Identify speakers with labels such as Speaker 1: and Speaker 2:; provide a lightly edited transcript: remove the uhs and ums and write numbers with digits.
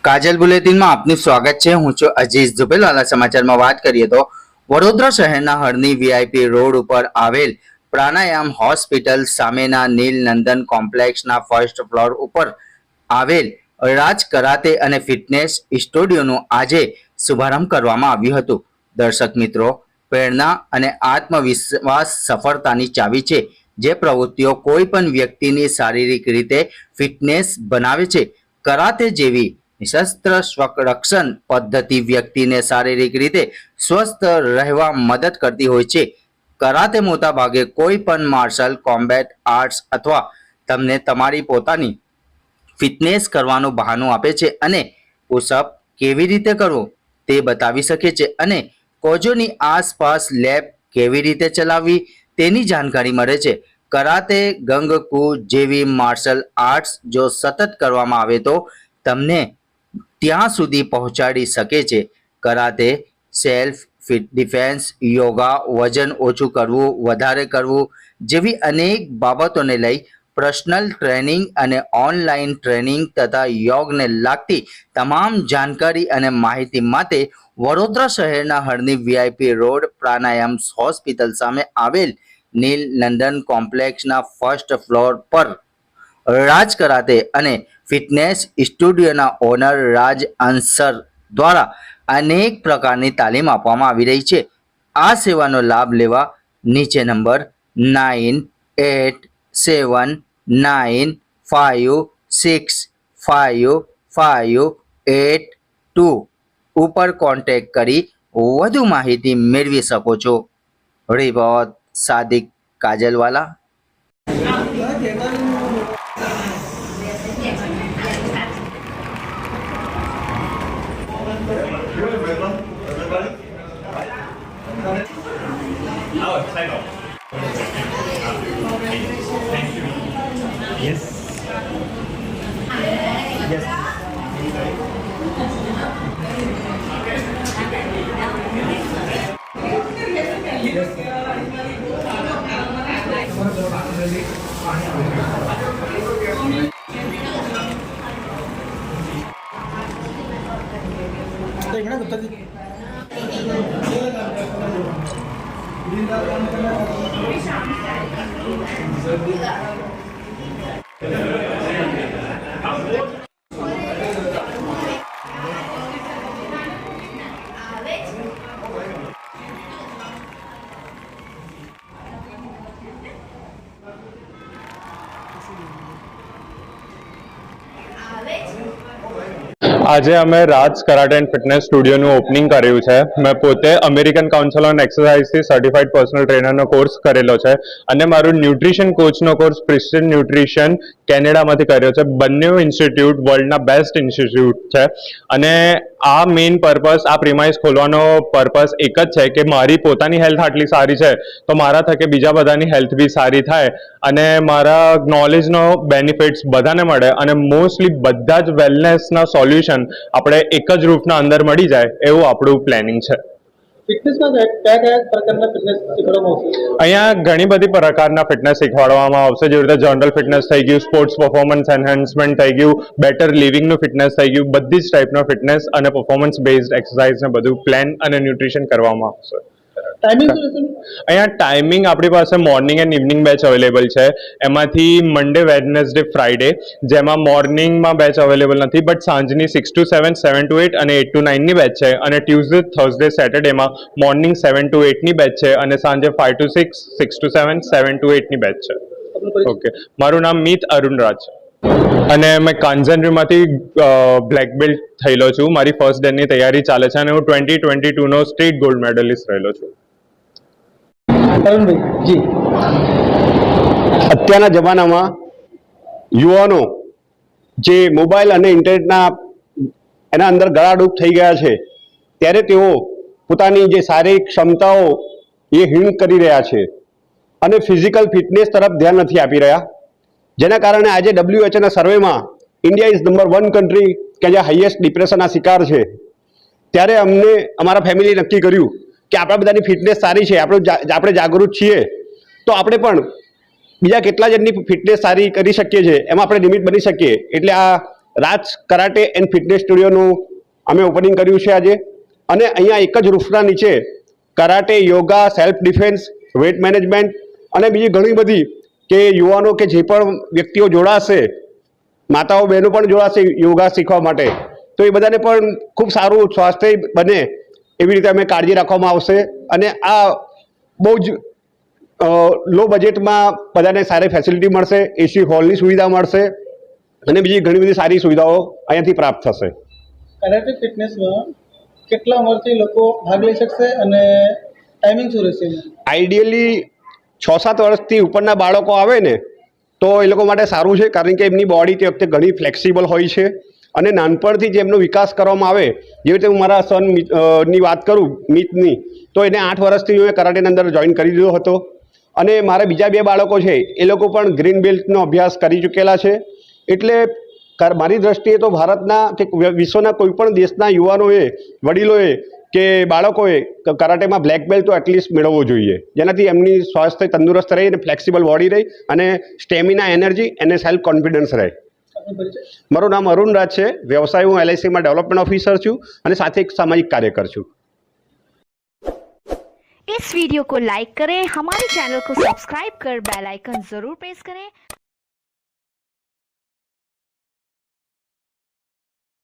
Speaker 1: કાજલ બુલેટિનમાં આપનું સ્વાગત છે। હું છું અજીઝ ઝુબેલવાલા। સમાચારમાં વાત કરીએ તો વડોદરા શહેરના હરણી વીઆઈપી રોડ ઉપર આવેલ પ્રાણાયામ હોસ્પિટલ સામેના નીલનંદન કોમ્પ્લેક્સના ફર્સ્ટ ફ્લોર ઉપર આવેલ રાજ કરાતે અને ફિટનેસ સ્ટુડિયોનું આજે શુભારંભ કરવામાં આવ્યું હતું। દર્શક મિત્રો, પ્રેરણા અને આત્મવિશ્વાસ સફળતાની ચાવી છે। જે પ્રવૃત્તિઓ કોઈ પણ વ્યક્તિની શારીરિક રીતે ફિટનેસ બનાવે છે। કરાતે જેવી શસ્ત્ર રક્ષણ પદ્ધતિ વ્યક્તિને શારીરિક રીતે સ્વસ્થ રહેવા મદદ કરતી હોય છે। કરાતે મોટા ભાગે કોઈ પણ માર્શલ કોમ્બેટ આર્ટ્સ અથવા તમને તમારી પોતાની ફિટનેસ કરવાનું બહાનું આપે છે અને પુશઅપ કેવી રીતે કરવું તે બતાવી શકે છે અને કોજોની આસપાસ લેબ કેવી રીતે ચલાવવી તેની જાણકારી મળે છે। કરાતે ગંગકુ જેવી માર્શલ આર્ટ્સ જો સતત કરવામાં આવે તો તમને ત્યાં સુધી પહોંચાડી શકે છે। કરાતે સેલ્ફ ડિફેન્સ, યોગા, વજન ઓછું કરવું, વધારે કરવું જેવી અનેક બાબતોને લઈ પર્સનલ ટ્રેનિંગ અને ઓનલાઈન ટ્રેનિંગ તથા યોગને લાગતી તમામ જાણકારી અને માહિતી માટે વડોદરા શહેરના હરણી વીઆઈપી રોડ પ્રાણાયામ હોસ્પિટલ સામે આવેલ નીલ નંદન કોમ્પ્લેક્સના ફર્સ્ટ ફ્લોર પર રાજ કરાતે અને ફિટનેસ સ્ટુડિયોના ઓનર રાજ અંસર દ્વારા અનેક પ્રકારની તાલીમ આપવામાં આવી રહી છે। આ સેવાનો લાભ લેવા નીચે નંબર 9887955582 ઉપર કોન્ટેક્ટ કરી વધુ માહિતી મેળવી શકો છો। Report Sadiq Kajalwala.
Speaker 2: Yes. Yes.
Speaker 3: આજે અમે રાજ કરાટે એન્ડ ફિટનેસ સ્ટુડિયોનું ઓપનિંગ કર્યું છે। મેં પોતે અમેરિકન કાઉન્સિલ ઓન એક્સરસાઇઝથી સર્ટિફાઈડ પર્સનલ ટ્રેનરનો કોર્સ કરેલો છે અને મારું ન્યુટ્રિશન કોચનો કોર્સ પ્રિસ્ટિન ન્યુટ્રિશન કેનેડામાંથી કર્યો છે। બંને ઇન્સ્ટિટ્યૂટ વર્લ્ડના બેસ્ટ ઇન્સ્ટિટ્યૂટ છે અને આ મેઇન પર્પસ, આ પ્રિમાઇસ ખોલવાનો પર્પસ એક જ છે કે મારી પોતાની હેલ્થ આટલી સારી છે તો મારા થકે બીજા બધાની હેલ્થ બી સારી થાય અને મારા નોલેજનો બેનિફિટ્સ બધાને મળે અને મોસ્ટલી બધા જ વેલનેસના સોલ્યુશન આપણે એક જ રૂફના અંદર મળી જાય એવું આપણું પ્લાનિંગ છે। અહીંયા ઘણી બધી પ્રકારના ફિટનેસ શીખવાડવામાં આવશે, જેવી રીતે જનરલ ફિટનેસ થઈ ગયું, સ્પોર્ટ્સ પરફોર્મન્સ એન્હાન્સમેન્ટ થઈ ગયું, બેટર લિવિંગનું ફિટનેસ થઈ ગયું, બધી જ ટાઈપનો ફિટનેસ અને પરફોર્મન્સ બેઝડ એક્સરસાઇઝ ને બધું પ્લાન અને ન્યુટ્રિશન કરવામાં આવશે। અહીંયા ટાઈમિંગ આપણી પાસે morning and evening batch available છે। એમાંથી મંડે, વેડનેસડે, ફ્રાઈડે, જેમાં મોર્નિંગમાં બેચ અવેલેબલ નથી બટ સાંજની 6 to 7, 7 to 8 અને 8 to 9 ની બેચ છે અને ટ્યુઝડે, થર્સડે, સેટરડેમાં મોર્નિંગ 7 to 8 ની બેચ છે અને સાંજે 5 to 6, 6 to 7, 7 to 8 ની બેચ છે। ઓકે, મારું નામ મીત અરુણ રાજ છે અને મેં કાંઝનરીમાંથી બ્લેક બેલ્ટ થયેલો છું। મારી ફર્સ્ટ ડેની તૈયારી ચાલે છે અને હું 2022નો સ્ટેટ ગોલ્ડ મેડલિસ્ટ રહેલો છું।
Speaker 4: જી, અત્યારના જમાનામાં યુવાનો જે મોબાઈલ અને ઇન્ટરનેટના એના અંદર ગળાડૂબ થઈ ગયા છે ત્યારે તેઓ પોતાની જે શારીરિક ક્ષમતાઓ એ હીણ કરી રહ્યા છે અને ફિઝિકલ ફિટનેસ તરફ ધ્યાન નથી આપી રહ્યા, જેના કારણે આજે WHO સર્વેમાં ઇન્ડિયા ઇઝ નંબર 1 કન્ટ્રી કે જ્યાં હાઈએસ્ટ ડિપ્રેશનના શિકાર છે। ત્યારે અમને અમારા ફેમિલી નક્કી કર્યું કે આપણા બધાની ફિટનેસ સારી છે, આપણે જાગૃત છીએ તો આપણે પણ બીજા કેટલા જણની ફિટનેસ સારી કરી શકીએ છીએ, એમાં આપણે નિમિત્ત બની શકીએ। એટલે આ રાજ કરાટે એન્ડ ફિટનેસ સ્ટુડિયોનું અમે ઓપનિંગ કર્યું છે આજે. અને અહીંયા એક જ રૂફના નીચે karate, yoga, self defence, weight management અને બીજી ઘણી બધી કે યુવાનો કે જે પણ વ્યક્તિઓ જોડાશે, માતાઓ બહેનો પણ જોડાશે યોગા શીખવા માટે, તો એ બધાને પણ ખૂબ સારું સ્વાસ્થ્ય બને એવી રીતે અમે કાળજી રાખવામાં આવશે. અને આ બહુ જ લો બજેટમાં બધાને સારી ફેસિલિટી મળશે, એસી હોલની સુવિધા મળશે અને બીજી ઘણી બધી સારી સુવિધાઓ અહીંયાથી પ્રાપ્ત થશે.
Speaker 2: કરાટે ફિટનેસમાં કેટલા ઉંમરથી લોકો ભાગ લઈ શકશે અને ટાઈમિંગ શું રહેશે?
Speaker 4: આઈડિયલી 6-7 વર્ષથી ઉપરના બાળકો આવે ને તો એ લોકો માટે સારું છે, કારણ કે એમની બોડી તે વખતે ઘણી ફ્લેક્સિબલ હોય છે અને નાનપણથી જ એમનો વિકાસ કરવામાં આવે. જેવી રીતે હું મારા સન ની વાત કરું, મિતની, તો એને 8 વર્ષથી હું કરાટેની અંદર જોઈન કરી દીધો હતો. અને મારા બીજા 2 બાળકો છે એ લોકો પણ ગ્રીન બેલ્ટનો અભ્યાસ કરી ચૂકેલા છે. એટલે મારી દ્રષ્ટિએ તો ભારતના કે વિશ્વના કોઈ પણ દેશના યુવાનોએ, વડીલોએ કે બાળકોએ કરાટેમાં બ્લેક બેલ્ટ તો એટલીસ્ટ મેળવવો જોઈએ, જેનાથી એમની સ્વાસ્થ્ય તંદુરસ્ત રહે અને ફ્લેક્સિબલ બોડી રહે અને સ્ટેમિના, એનર્જી અને સેલ્ફ કોન્ફિડન્સ રહે. મારું નામ અરુણ રાજ છે. વ્યવસાય હું LICમાં ડેવલપમેન્ટ ઓફિસર છું અને સાથે એક સામાજિક કાર્યકર છું.
Speaker 5: इस वीडियो को लाइक करें, हमारे चैनल को सब्सक्राइब कर बेल आइकन जरूर प्रेस करें